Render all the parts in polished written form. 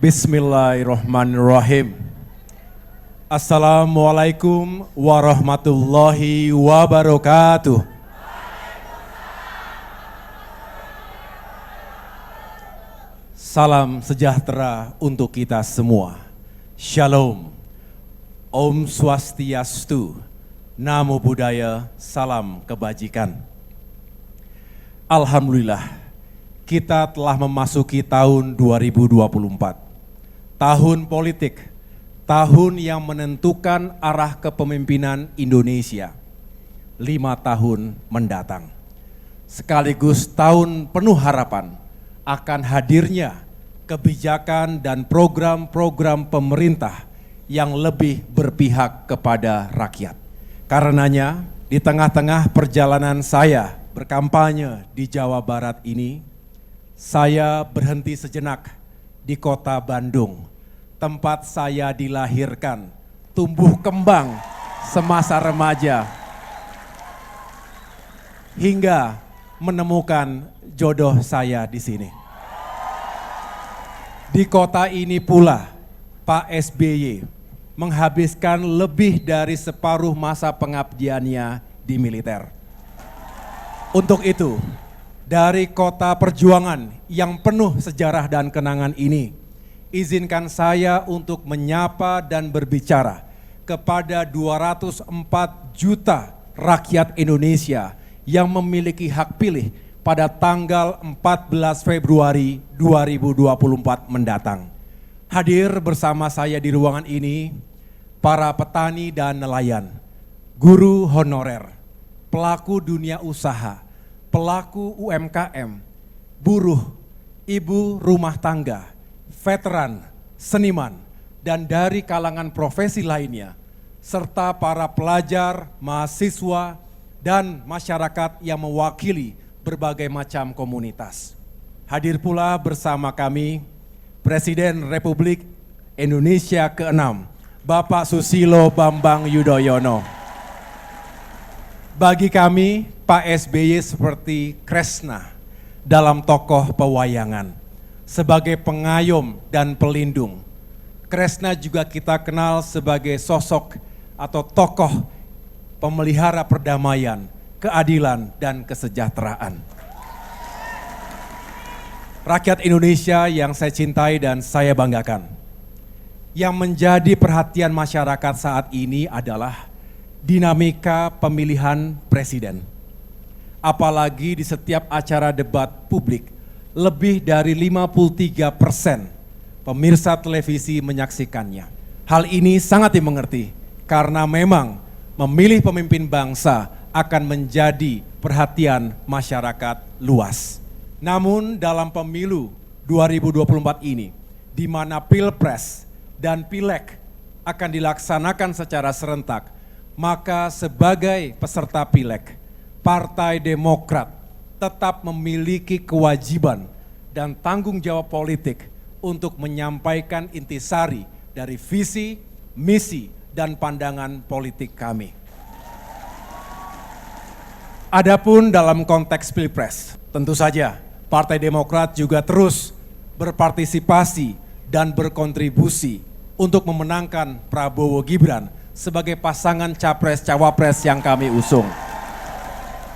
Bismillahirrahmanirrahim. Assalamualaikum warahmatullahi wabarakatuh. Salam sejahtera untuk kita semua. Shalom. Om Swastiastu. Namo Buddhaya. Salam kebajikan. Alhamdulillah, kita telah memasuki tahun 2024. Tahun politik, tahun yang menentukan arah kepemimpinan Indonesia 5 tahun mendatang. Sekaligus tahun penuh harapan akan hadirnya kebijakan dan program-program pemerintah yang lebih berpihak kepada rakyat. Karenanya, di tengah-tengah perjalanan saya berkampanye di Jawa Barat ini, saya berhenti sejenak di kota Bandung, tempat saya dilahirkan, tumbuh kembang semasa remaja, hingga menemukan jodoh saya di sini. Di kota ini pula, Pak SBY menghabiskan lebih dari separuh masa pengabdiannya di militer. Untuk itu, dari kota perjuangan yang penuh sejarah dan kenangan ini, izinkan saya untuk menyapa dan berbicara kepada 204 juta rakyat Indonesia yang memiliki hak pilih pada tanggal 14 Februari 2024 mendatang. Hadir bersama saya di ruangan ini, para petani dan nelayan, guru honorer, pelaku dunia usaha, pelaku UMKM, buruh, ibu rumah tangga, veteran, seniman, dan dari kalangan profesi lainnya, serta para pelajar, mahasiswa, dan masyarakat yang mewakili berbagai macam komunitas. Hadir pula bersama kami Presiden Republik Indonesia ke-6, Bapak Susilo Bambang Yudhoyono. Bagi kami, Pak SBY seperti Kresna dalam tokoh pewayangan. Sebagai pengayom dan pelindung, Kresna juga kita kenal sebagai sosok atau tokoh pemelihara perdamaian, keadilan, dan kesejahteraan. Rakyat Indonesia yang saya cintai dan saya banggakan, yang menjadi perhatian masyarakat saat ini adalah dinamika pemilihan presiden. Apalagi di setiap acara debat publik, lebih dari 53% pemirsa televisi menyaksikannya. Hal ini sangat dimengerti karena memang memilih pemimpin bangsa akan menjadi perhatian masyarakat luas. Namun dalam pemilu 2024 ini, di mana Pilpres dan Pileg akan dilaksanakan secara serentak, maka sebagai peserta Pileg, Partai Demokrat tetap memiliki kewajiban dan tanggung jawab politik untuk menyampaikan intisari dari visi, misi, dan pandangan politik kami. Adapun dalam konteks Pilpres, tentu saja Partai Demokrat juga terus berpartisipasi dan berkontribusi untuk memenangkan Prabowo Gibran sebagai pasangan Capres-Cawapres yang kami usung.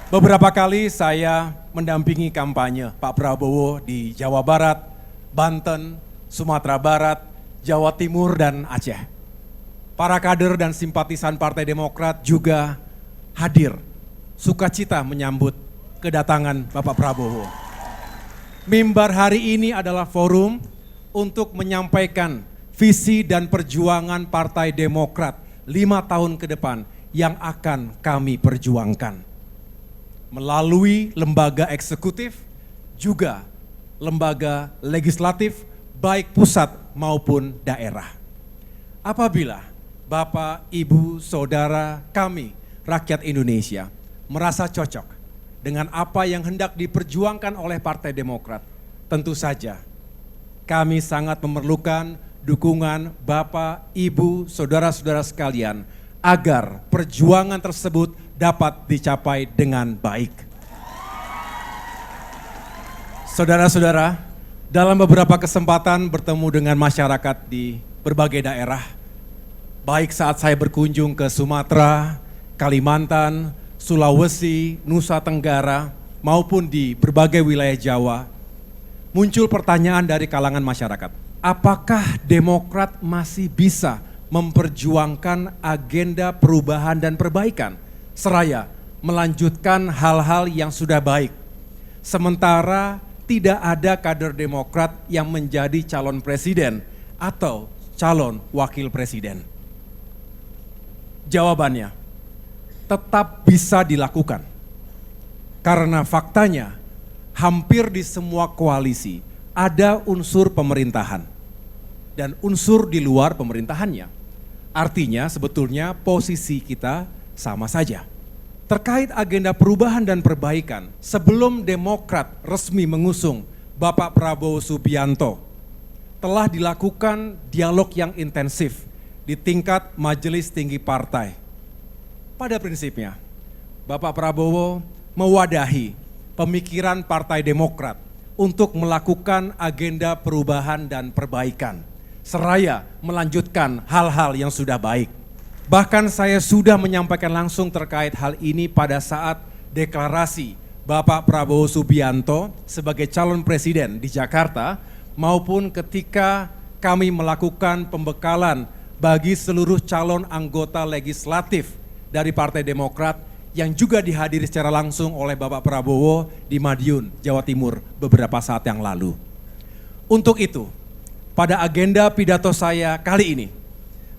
Beberapa kali saya mendampingi kampanye Pak Prabowo di Jawa Barat, Banten, Sumatera Barat, Jawa Timur, dan Aceh. Para kader dan simpatisan Partai Demokrat juga hadir, sukacita menyambut kedatangan Bapak Prabowo. Mimbar hari ini adalah forum untuk menyampaikan visi dan perjuangan Partai Demokrat 5 tahun ke depan yang akan kami perjuangkan. Melalui lembaga eksekutif, juga lembaga legislatif, baik pusat maupun daerah. Apabila Bapak, Ibu, Saudara kami, rakyat Indonesia, merasa cocok dengan apa yang hendak diperjuangkan oleh Partai Demokrat, tentu saja kami sangat memerlukan dukungan Bapak, Ibu, Saudara-saudara sekalian, agar perjuangan tersebut dapat dicapai dengan baik. Saudara-saudara, Dalam beberapa kesempatan bertemu dengan masyarakat di berbagai daerah, baik saat saya berkunjung ke Sumatera, Kalimantan, Sulawesi, Nusa Tenggara, maupun di berbagai wilayah Jawa, muncul pertanyaan dari kalangan masyarakat. Apakah Demokrat masih bisa memperjuangkan agenda perubahan dan perbaikan, seraya melanjutkan hal-hal yang sudah baik, sementara tidak ada kader Demokrat yang menjadi calon presiden atau calon wakil presiden? Jawabannya, tetap bisa dilakukan. Karena faktanya, hampir di semua koalisi ada unsur pemerintahan dan unsur di luar pemerintahannya. Artinya sebetulnya posisi kita sama saja. Terkait agenda perubahan dan perbaikan, sebelum Demokrat resmi mengusung Bapak Prabowo Subianto, telah dilakukan dialog yang intensif di tingkat Majelis Tinggi Partai. Pada prinsipnya, Bapak Prabowo mewadahi pemikiran Partai Demokrat untuk melakukan agenda perubahan dan perbaikan, seraya melanjutkan hal-hal yang sudah baik. Bahkan saya sudah menyampaikan langsung terkait hal ini pada saat deklarasi Bapak Prabowo Subianto sebagai calon presiden di Jakarta, maupun ketika kami melakukan pembekalan bagi seluruh calon anggota legislatif dari Partai Demokrat yang juga dihadiri secara langsung oleh Bapak Prabowo di Madiun, Jawa Timur beberapa saat yang lalu. Untuk itu, pada agenda pidato saya kali ini,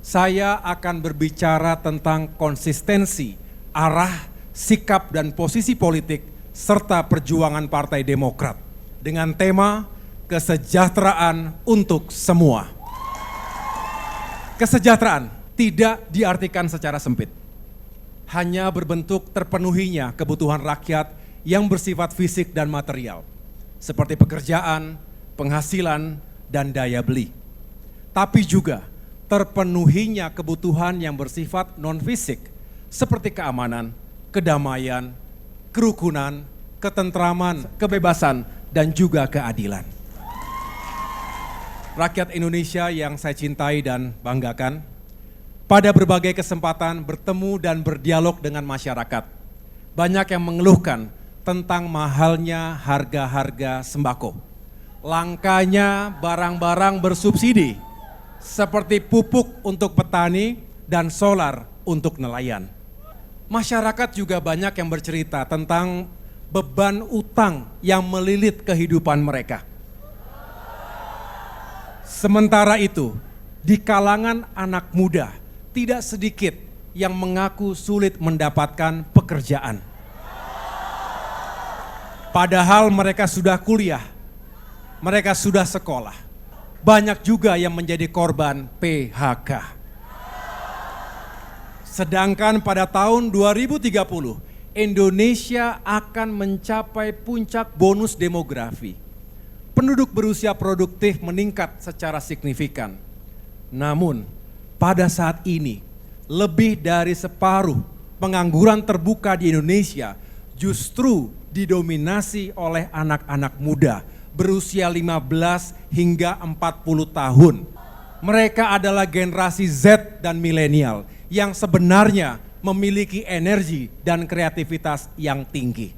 saya akan berbicara tentang konsistensi, arah, sikap dan posisi politik serta perjuangan Partai Demokrat dengan tema kesejahteraan untuk semua. Kesejahteraan tidak diartikan secara sempit, hanya berbentuk terpenuhinya kebutuhan rakyat yang bersifat fisik dan material, seperti pekerjaan, penghasilan, dan daya beli. Tapi juga terpenuhinya kebutuhan yang bersifat non-fisik, seperti keamanan, kedamaian, kerukunan, ketentraman, kebebasan, dan juga keadilan. Rakyat Indonesia yang saya cintai dan banggakan, pada berbagai kesempatan bertemu dan berdialog dengan masyarakat, banyak yang mengeluhkan tentang mahalnya harga-harga sembako, langkanya barang-barang bersubsidi, seperti pupuk untuk petani dan solar untuk nelayan. Masyarakat juga banyak yang bercerita tentang beban utang yang melilit kehidupan mereka. Sementara itu, di kalangan anak muda, tidak sedikit yang mengaku sulit mendapatkan pekerjaan. Padahal mereka sudah kuliah, mereka sudah sekolah. Banyak juga yang menjadi korban PHK. Sedangkan pada tahun 2030, Indonesia akan mencapai puncak bonus demografi. Penduduk berusia produktif meningkat secara signifikan. Namun, pada saat ini, lebih dari separuh pengangguran terbuka di Indonesia justru didominasi oleh anak-anak muda berusia 15 hingga 40 tahun. Mereka adalah generasi Z dan milenial yang sebenarnya memiliki energi dan kreativitas yang tinggi.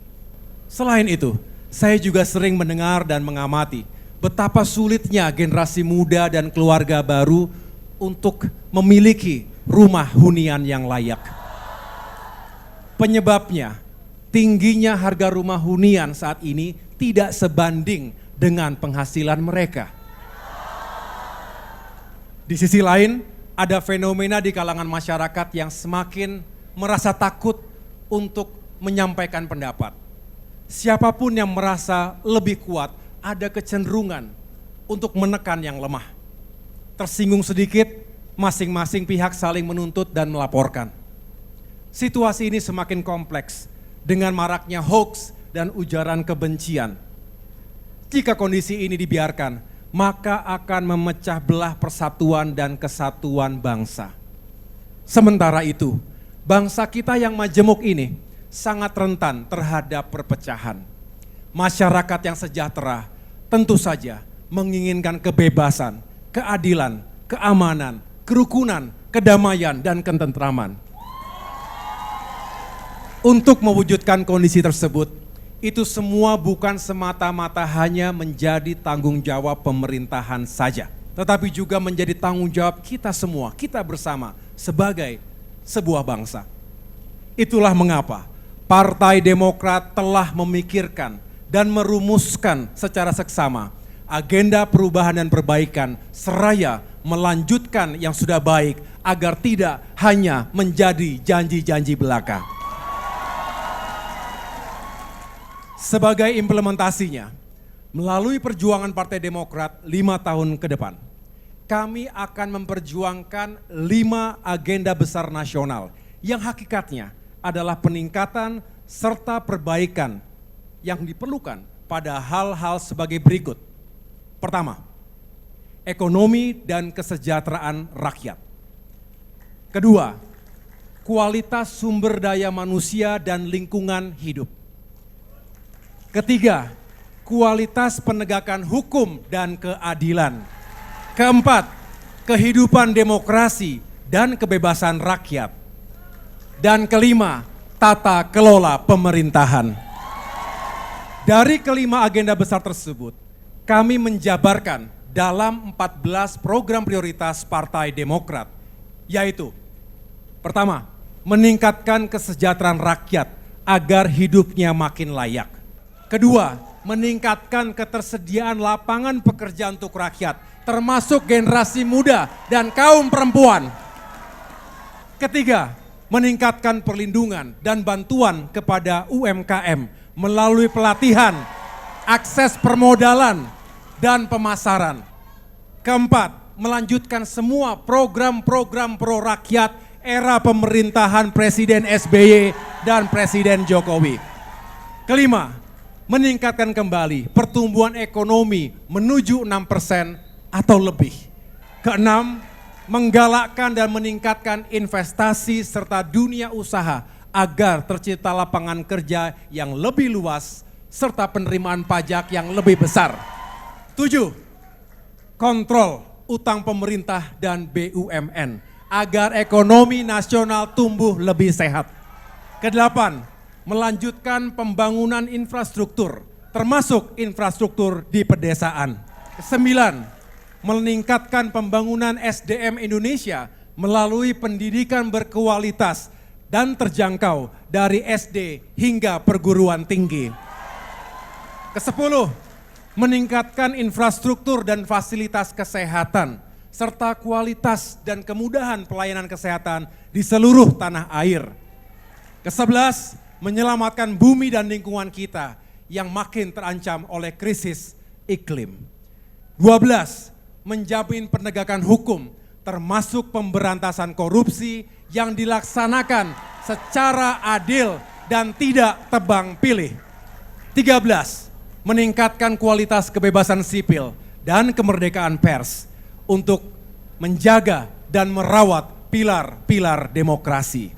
Selain itu, saya juga sering mendengar dan mengamati betapa sulitnya generasi muda dan keluarga baru untuk memiliki rumah hunian yang layak. Penyebabnya, tingginya harga rumah hunian saat ini tidak sebanding dengan penghasilan mereka. Di sisi lain, ada fenomena di kalangan masyarakat yang semakin merasa takut untuk menyampaikan pendapat. Siapapun yang merasa lebih kuat, ada kecenderungan untuk menekan yang lemah. Tersinggung sedikit, masing-masing pihak saling menuntut dan melaporkan. Situasi ini semakin kompleks dengan maraknya hoax dan ujaran kebencian. Jika kondisi ini dibiarkan, maka akan memecah belah persatuan dan kesatuan bangsa. Sementara itu, bangsa kita yang majemuk ini sangat rentan terhadap perpecahan. Masyarakat yang sejahtera tentu saja menginginkan kebebasan, keadilan, keamanan, kerukunan, kedamaian, dan ketentraman. Untuk mewujudkan kondisi tersebut, itu semua bukan semata-mata hanya menjadi tanggung jawab pemerintahan saja, tetapi juga menjadi tanggung jawab kita semua, kita bersama sebagai sebuah bangsa. Itulah mengapa Partai Demokrat telah memikirkan dan merumuskan secara seksama agenda perubahan dan perbaikan seraya melanjutkan yang sudah baik agar tidak hanya menjadi janji-janji belaka. Sebagai implementasinya, melalui perjuangan Partai Demokrat 5 tahun ke depan, kami akan memperjuangkan 5 agenda besar nasional yang hakikatnya adalah peningkatan serta perbaikan yang diperlukan pada hal-hal sebagai berikut. Pertama, ekonomi dan kesejahteraan rakyat. Kedua, kualitas sumber daya manusia dan lingkungan hidup. Ketiga, kualitas penegakan hukum dan keadilan. Keempat, kehidupan demokrasi dan kebebasan rakyat. Dan kelima, tata kelola pemerintahan. Dari kelima agenda besar tersebut, kami menjabarkan dalam 14 program prioritas Partai Demokrat, yaitu pertama, meningkatkan kesejahteraan rakyat agar hidupnya makin layak. Kedua, meningkatkan ketersediaan lapangan pekerjaan untuk rakyat, termasuk generasi muda dan kaum perempuan. Ketiga, meningkatkan perlindungan dan bantuan kepada UMKM melalui pelatihan, akses permodalan, dan pemasaran. Keempat, melanjutkan semua program-program pro rakyat era pemerintahan Presiden SBY dan Presiden Jokowi. Kelima, meningkatkan kembali pertumbuhan ekonomi menuju 6% atau lebih. Keenam, menggalakkan dan meningkatkan investasi serta dunia usaha agar tercipta lapangan kerja yang lebih luas serta penerimaan pajak yang lebih besar. 7, kontrol utang pemerintah dan BUMN agar ekonomi nasional tumbuh lebih sehat. Kedelapan, melanjutkan pembangunan infrastruktur, termasuk infrastruktur di pedesaan. Kesembilan, meningkatkan pembangunan SDM Indonesia melalui pendidikan berkualitas dan terjangkau dari SD hingga perguruan tinggi. Kesepuluh, meningkatkan infrastruktur dan fasilitas kesehatan, serta kualitas dan kemudahan pelayanan kesehatan di seluruh tanah air. Kesebelas, menyelamatkan bumi dan lingkungan kita yang makin terancam oleh krisis iklim. 12, menjamin penegakan hukum termasuk pemberantasan korupsi yang dilaksanakan secara adil dan tidak tebang pilih. 13, meningkatkan kualitas kebebasan sipil dan kemerdekaan pers untuk menjaga dan merawat pilar-pilar demokrasi.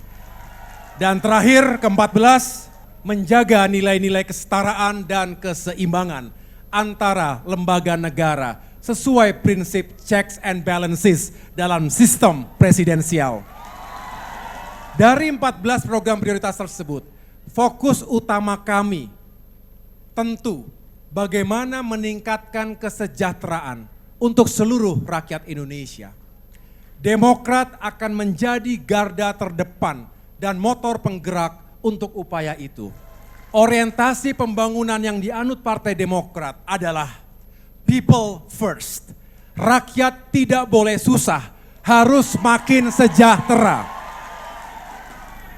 Dan terakhir, ke-14, menjaga nilai-nilai kesetaraan dan keseimbangan antara lembaga negara sesuai prinsip checks and balances dalam sistem presidensial. Dari 14 program prioritas tersebut, fokus utama kami tentu bagaimana meningkatkan kesejahteraan untuk seluruh rakyat Indonesia. Demokrat akan menjadi garda terdepan dan motor penggerak untuk upaya itu. Orientasi pembangunan yang dianut Partai Demokrat adalah people first. Rakyat tidak boleh susah, harus makin sejahtera.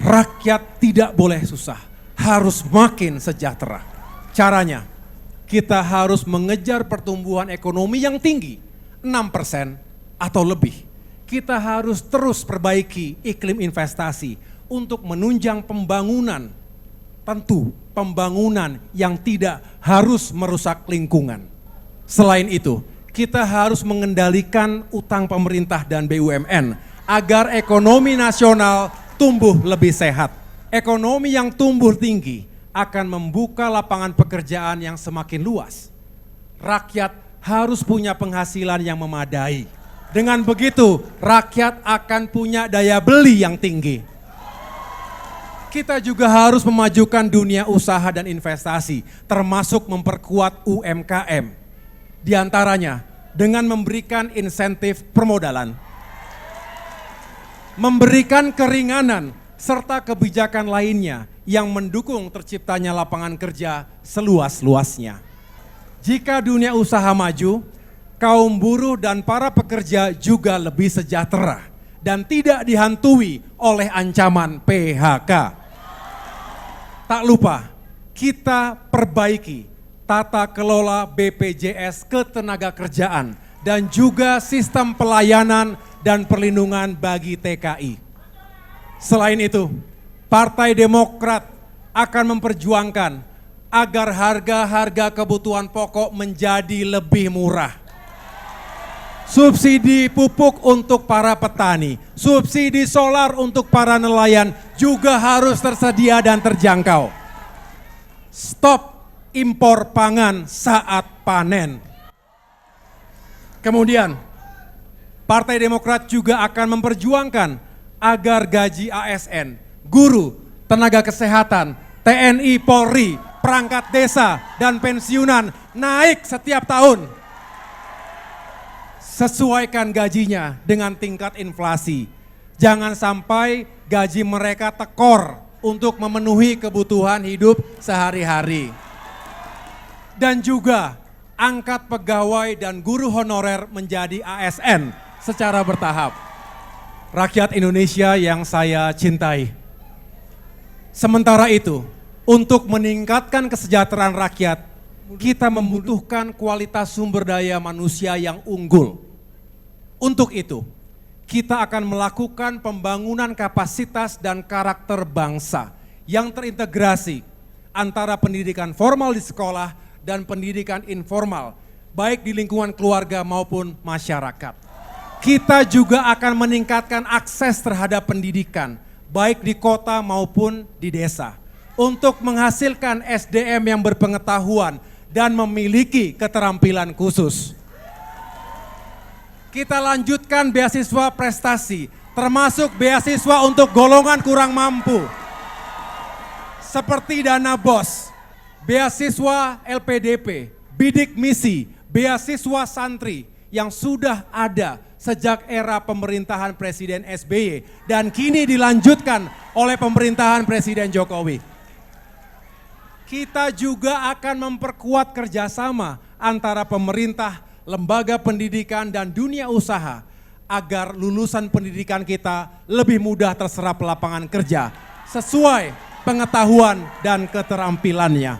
Rakyat tidak boleh susah, harus makin sejahtera. Caranya, kita harus mengejar pertumbuhan ekonomi yang tinggi, 6% atau lebih. Kita harus terus perbaiki iklim investasi untuk menunjang pembangunan, tentu pembangunan yang tidak harus merusak lingkungan. Selain itu, kita harus mengendalikan utang pemerintah dan BUMN agar ekonomi nasional tumbuh lebih sehat. Ekonomi yang tumbuh tinggi akan membuka lapangan pekerjaan yang semakin luas. Rakyat harus punya penghasilan yang memadai. Dengan begitu, rakyat akan punya daya beli yang tinggi. Kita juga harus memajukan dunia usaha dan investasi, termasuk memperkuat UMKM. Di antaranya, dengan memberikan insentif permodalan, memberikan keringanan, serta kebijakan lainnya yang mendukung terciptanya lapangan kerja seluas-luasnya. Jika dunia usaha maju, kaum buruh dan para pekerja juga lebih sejahtera dan tidak dihantui oleh ancaman PHK. Tak lupa, kita perbaiki tata kelola BPJS Ketenagakerjaan dan juga sistem pelayanan dan perlindungan bagi TKI. Selain itu, Partai Demokrat akan memperjuangkan agar harga-harga kebutuhan pokok menjadi lebih murah. Subsidi pupuk untuk para petani, subsidi solar untuk para nelayan juga harus tersedia dan terjangkau. Stop impor pangan saat panen. Kemudian, Partai Demokrat juga akan memperjuangkan agar gaji ASN, guru, tenaga kesehatan, TNI, Polri, perangkat desa, dan pensiunan naik setiap tahun. Sesuaikan gajinya dengan tingkat inflasi. Jangan sampai gaji mereka tekor untuk memenuhi kebutuhan hidup sehari-hari. Dan juga angkat pegawai dan guru honorer menjadi ASN secara bertahap. Rakyat Indonesia yang saya cintai. Sementara itu, untuk meningkatkan kesejahteraan rakyat, kita membutuhkan kualitas sumber daya manusia yang unggul. Untuk itu, kita akan melakukan pembangunan kapasitas dan karakter bangsa yang terintegrasi antara pendidikan formal di sekolah dan pendidikan informal, baik di lingkungan keluarga maupun masyarakat. Kita juga akan meningkatkan akses terhadap pendidikan, baik di kota maupun di desa, untuk menghasilkan SDM yang berpengetahuan dan memiliki keterampilan khusus. Kita lanjutkan beasiswa prestasi, termasuk beasiswa untuk golongan kurang mampu, seperti dana BOS, beasiswa LPDP, bidik misi, beasiswa santri yang sudah ada sejak era pemerintahan Presiden SBY dan kini dilanjutkan oleh pemerintahan Presiden Jokowi. Kita juga akan memperkuat kerjasama antara pemerintah, lembaga pendidikan dan dunia usaha agar lulusan pendidikan kita lebih mudah terserap lapangan kerja sesuai pengetahuan dan keterampilannya.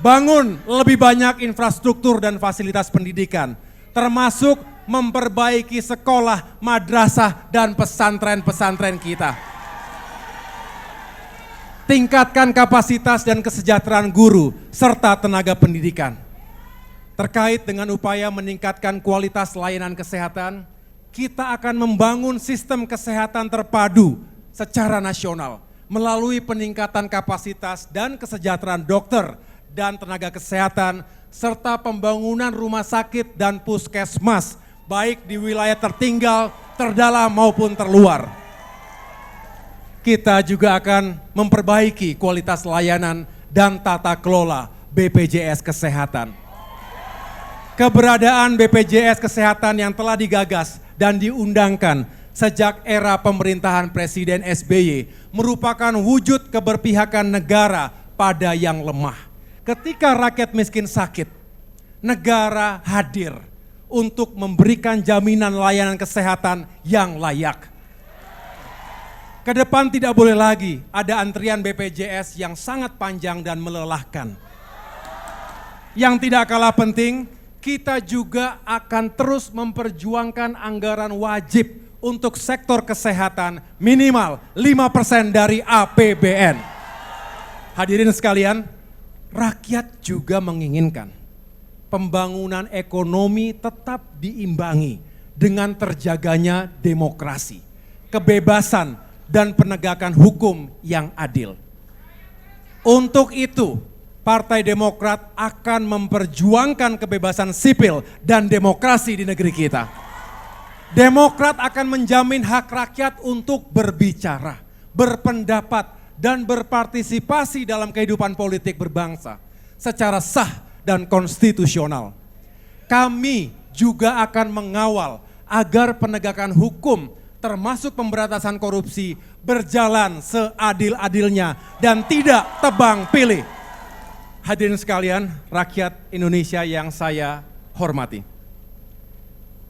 Bangun lebih banyak infrastruktur dan fasilitas pendidikan, termasuk memperbaiki sekolah, madrasah, dan pesantren-pesantren kita. Tingkatkan kapasitas dan kesejahteraan guru serta tenaga pendidikan. Terkait dengan upaya meningkatkan kualitas layanan kesehatan, kita akan membangun sistem kesehatan terpadu secara nasional melalui peningkatan kapasitas dan kesejahteraan dokter dan tenaga kesehatan serta pembangunan rumah sakit dan puskesmas baik di wilayah tertinggal, terdalam maupun terluar. Kita juga akan memperbaiki kualitas layanan dan tata kelola BPJS Kesehatan. Keberadaan BPJS Kesehatan yang telah digagas dan diundangkan sejak era pemerintahan Presiden SBY merupakan wujud keberpihakan negara pada yang lemah. Ketika rakyat miskin sakit, negara hadir untuk memberikan jaminan layanan kesehatan yang layak. Ke depan tidak boleh lagi ada antrian BPJS yang sangat panjang dan melelahkan. Yang tidak kalah penting, kita juga akan terus memperjuangkan anggaran wajib untuk sektor kesehatan minimal 5% dari APBN. Hadirin sekalian, rakyat juga menginginkan pembangunan ekonomi tetap diimbangi dengan terjaganya demokrasi, kebebasan, dan penegakan hukum yang adil. Untuk itu, Partai Demokrat akan memperjuangkan kebebasan sipil dan demokrasi di negeri kita. Demokrat akan menjamin hak rakyat untuk berbicara, berpendapat, dan berpartisipasi dalam kehidupan politik berbangsa secara sah dan konstitusional. Kami juga akan mengawal agar penegakan hukum termasuk pemberantasan korupsi berjalan seadil-adilnya dan tidak tebang pilih. Hadirin sekalian, rakyat Indonesia yang saya hormati.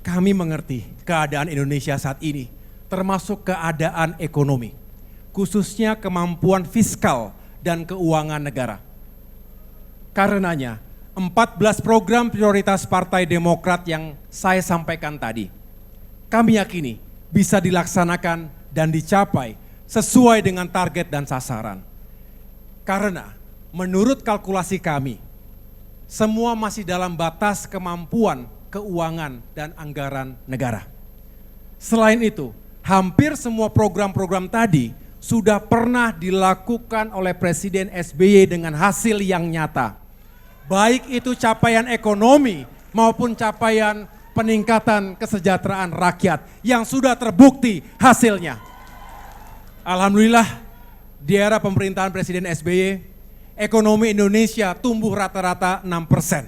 Kami mengerti keadaan Indonesia saat ini, termasuk keadaan ekonomi, khususnya kemampuan fiskal dan keuangan negara. Karenanya, 14 program prioritas Partai Demokrat yang saya sampaikan tadi, kami yakini bisa dilaksanakan dan dicapai sesuai dengan target dan sasaran. Karena menurut kalkulasi kami, semua masih dalam batas kemampuan keuangan dan anggaran negara. Selain itu, hampir semua program-program tadi sudah pernah dilakukan oleh Presiden SBY dengan hasil yang nyata. Baik itu capaian ekonomi maupun capaian peningkatan kesejahteraan rakyat yang sudah terbukti hasilnya. Alhamdulillah, di era pemerintahan Presiden SBY, ekonomi Indonesia tumbuh rata-rata 6%.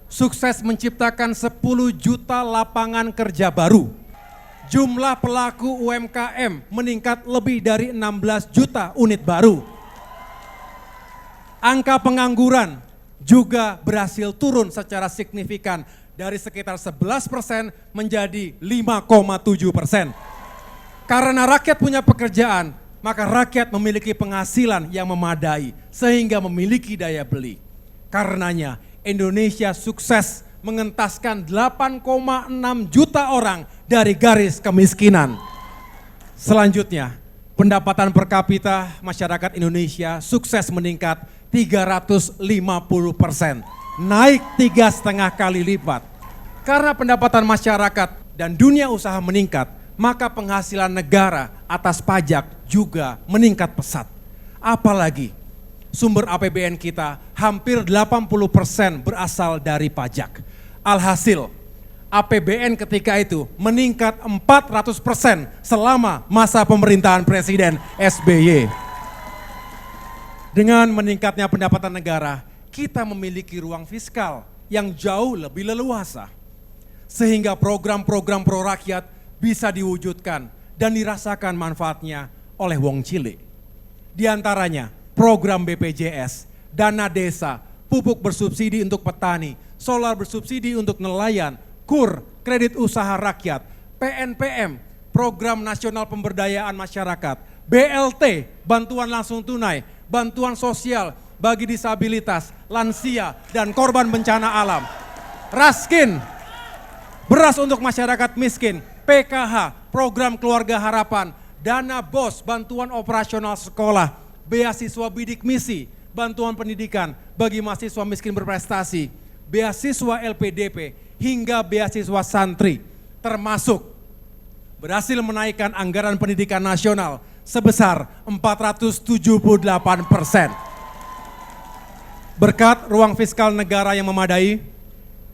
Sukses menciptakan 10 juta lapangan kerja baru. Jumlah pelaku UMKM meningkat lebih dari 16 juta unit baru. Angka pengangguran juga berhasil turun secara signifikan dari sekitar 11% menjadi 5,7%. Karena rakyat punya pekerjaan, maka rakyat memiliki penghasilan yang memadai sehingga memiliki daya beli. Karenanya Indonesia sukses mengentaskan 8,6 juta orang dari garis kemiskinan. Selanjutnya, pendapatan per kapita masyarakat Indonesia sukses meningkat 350%, naik 3,5 kali lipat. Karena pendapatan masyarakat dan dunia usaha meningkat, maka penghasilan negara atas pajak juga meningkat pesat. Apalagi sumber APBN kita hampir 80% berasal dari pajak. Alhasil, APBN ketika itu meningkat 400% selama masa pemerintahan Presiden SBY. Dengan meningkatnya pendapatan negara, kita memiliki ruang fiskal yang jauh lebih leluasa. Sehingga program-program pro rakyat bisa diwujudkan dan dirasakan manfaatnya oleh wong cilik. Di antaranya, program BPJS, dana desa, pupuk bersubsidi untuk petani, solar bersubsidi untuk nelayan, KUR, kredit usaha rakyat, PNPM, program nasional pemberdayaan masyarakat, BLT, bantuan langsung tunai, bantuan sosial bagi disabilitas, lansia, dan korban bencana alam, Raskin, beras untuk masyarakat miskin, PKH, program keluarga harapan, dana BOS, bantuan operasional sekolah, beasiswa bidik misi, bantuan pendidikan bagi mahasiswa miskin berprestasi, beasiswa LPDP, hingga beasiswa santri, termasuk berhasil menaikkan anggaran pendidikan nasional sebesar 478%. Berkat ruang fiskal negara yang memadai,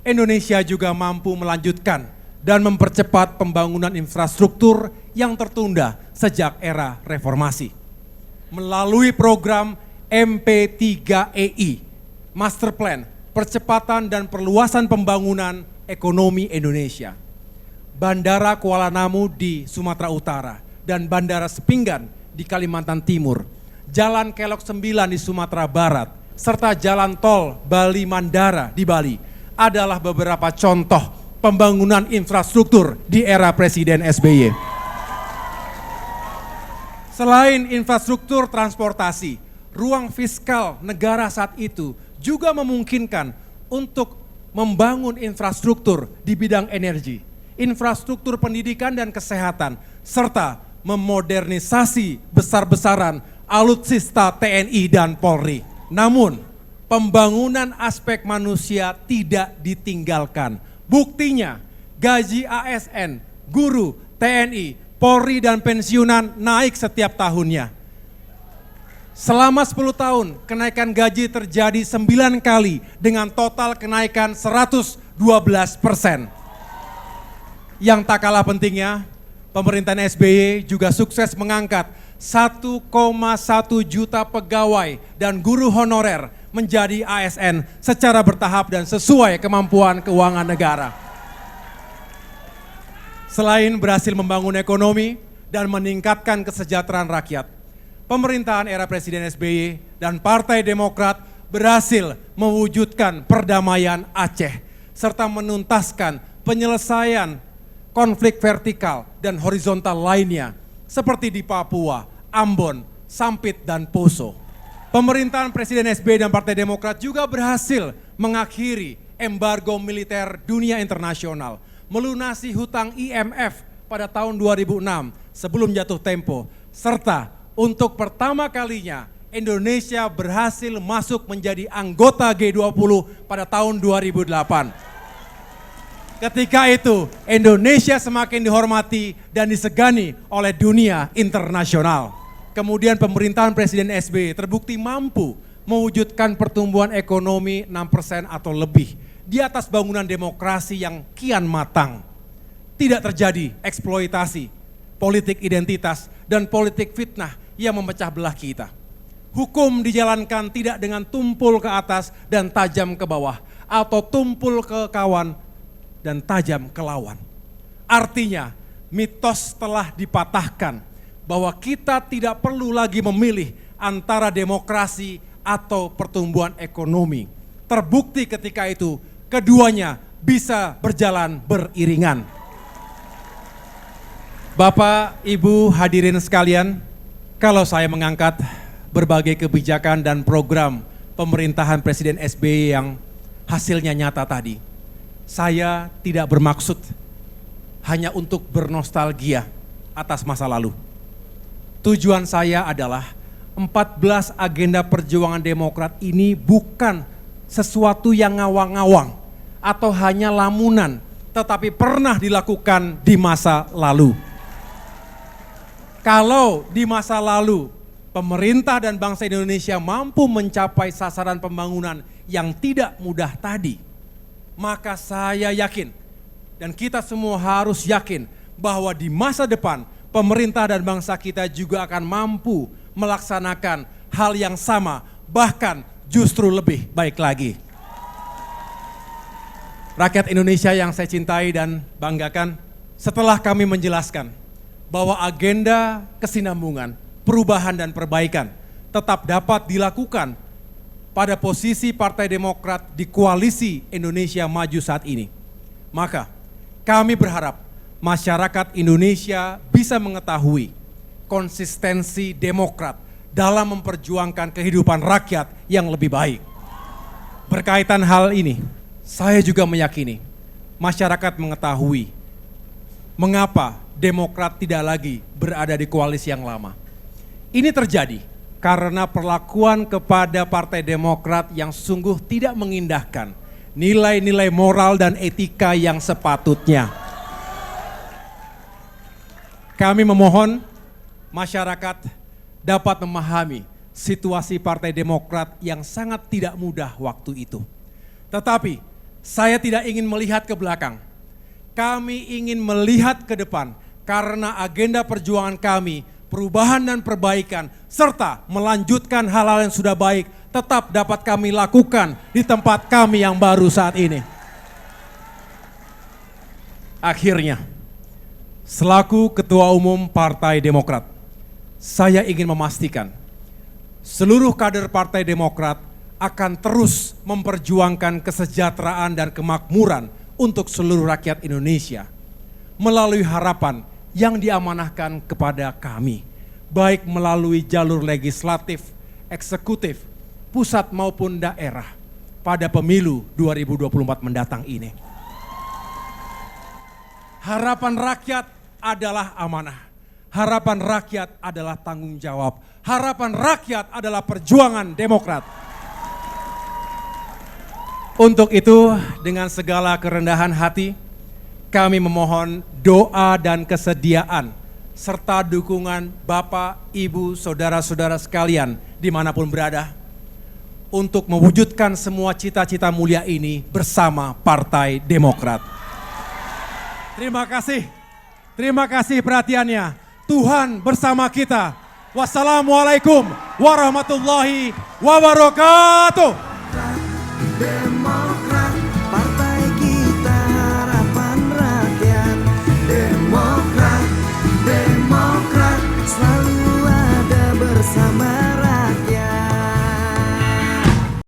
Indonesia juga mampu melanjutkan dan mempercepat pembangunan infrastruktur yang tertunda sejak era reformasi. Melalui program MP3EI, Master Plan, Percepatan dan Perluasan Pembangunan Ekonomi Indonesia. Bandara Kuala Namu di Sumatera Utara dan Bandara Sepinggan di Kalimantan Timur, Jalan Kelok 9 di Sumatera Barat, serta Jalan Tol Bali Mandara di Bali adalah beberapa contoh pembangunan infrastruktur di era Presiden SBY. Selain infrastruktur transportasi, ruang fiskal negara saat itu juga memungkinkan untuk membangun infrastruktur di bidang energi, infrastruktur pendidikan dan kesehatan, serta memodernisasi besar-besaran alutsista TNI dan Polri. Namun, pembangunan aspek manusia tidak ditinggalkan. Buktinya, gaji ASN, guru, TNI, Polri dan pensiunan naik setiap tahunnya. Selama 10 tahun, kenaikan gaji terjadi 9 kali dengan total kenaikan 112%. Yang tak kalah pentingnya, pemerintahan SBY juga sukses mengangkat 1,1 juta pegawai dan guru honorer menjadi ASN secara bertahap dan sesuai kemampuan keuangan negara. Selain berhasil membangun ekonomi dan meningkatkan kesejahteraan rakyat, pemerintahan era Presiden SBY dan Partai Demokrat berhasil mewujudkan perdamaian Aceh serta menuntaskan penyelesaian konflik vertikal dan horizontal lainnya seperti di Papua, Ambon, Sampit, dan Poso. Pemerintahan Presiden SBY dan Partai Demokrat juga berhasil mengakhiri embargo militer dunia internasional, melunasi hutang IMF pada tahun 2006 sebelum jatuh tempo, serta untuk pertama kalinya Indonesia berhasil masuk menjadi anggota G20 pada tahun 2008. Ketika itu Indonesia semakin dihormati dan disegani oleh dunia internasional. Kemudian pemerintahan Presiden SBY terbukti mampu mewujudkan pertumbuhan ekonomi 6% atau lebih di atas bangunan demokrasi yang kian matang. Tidak terjadi eksploitasi, politik identitas, dan politik fitnah yang memecah belah kita. Hukum dijalankan tidak dengan tumpul ke atas dan tajam ke bawah, atau tumpul ke kawan dan tajam ke lawan. Artinya, mitos telah dipatahkan bahwa kita tidak perlu lagi memilih antara demokrasi atau pertumbuhan ekonomi. Terbukti ketika itu, keduanya bisa berjalan beriringan. Bapak, Ibu hadirin sekalian, kalau saya mengangkat berbagai kebijakan dan program pemerintahan Presiden SBY yang hasilnya nyata tadi, saya tidak bermaksud hanya untuk bernostalgia atas masa lalu. Tujuan saya adalah 14 agenda perjuangan Demokrat ini bukan sesuatu yang ngawang-ngawang atau hanya lamunan, tetapi pernah dilakukan di masa lalu. Kalau di masa lalu pemerintah dan bangsa Indonesia mampu mencapai sasaran pembangunan yang tidak mudah tadi, maka saya yakin dan kita semua harus yakin bahwa di masa depan pemerintah dan bangsa kita juga akan mampu melaksanakan hal yang sama, bahkan justru lebih baik lagi. Rakyat Indonesia yang saya cintai dan banggakan, setelah kami menjelaskan bahwa agenda kesinambungan, perubahan dan perbaikan tetap dapat dilakukan pada posisi Partai Demokrat di koalisi Indonesia Maju saat ini, maka kami berharap masyarakat Indonesia bisa mengetahui konsistensi Demokrat dalam memperjuangkan kehidupan rakyat yang lebih baik. Berkaitan hal ini, saya juga meyakini masyarakat mengetahui mengapa Demokrat tidak lagi berada di koalisi yang lama. Ini terjadi karena perlakuan kepada Partai Demokrat yang sungguh tidak mengindahkan nilai-nilai moral dan etika yang sepatutnya. Kami memohon masyarakat dapat memahami situasi Partai Demokrat yang sangat tidak mudah waktu itu. Tetapi saya tidak ingin melihat ke belakang. Kami ingin melihat ke depan karena agenda perjuangan kami, perubahan dan perbaikan, serta melanjutkan hal-hal yang sudah baik tetap dapat kami lakukan di tempat kami yang baru saat ini. Akhirnya, selaku Ketua Umum Partai Demokrat, saya ingin memastikan seluruh kader Partai Demokrat akan terus memperjuangkan kesejahteraan dan kemakmuran untuk seluruh rakyat Indonesia melalui harapan yang diamanahkan kepada kami, baik melalui jalur legislatif, eksekutif, pusat maupun daerah pada pemilu 2024 mendatang ini. Harapan rakyat adalah amanah. Harapan rakyat adalah tanggung jawab. Harapan rakyat adalah perjuangan Demokrat. Untuk itu, dengan segala kerendahan hati, kami memohon doa dan kesediaan serta dukungan Bapak, Ibu, Saudara-saudara sekalian dimanapun berada untuk mewujudkan semua cita-cita mulia ini bersama Partai Demokrat. Terima kasih perhatiannya. Tuhan bersama kita. Wassalamualaikum warahmatullahi wabarakatuh.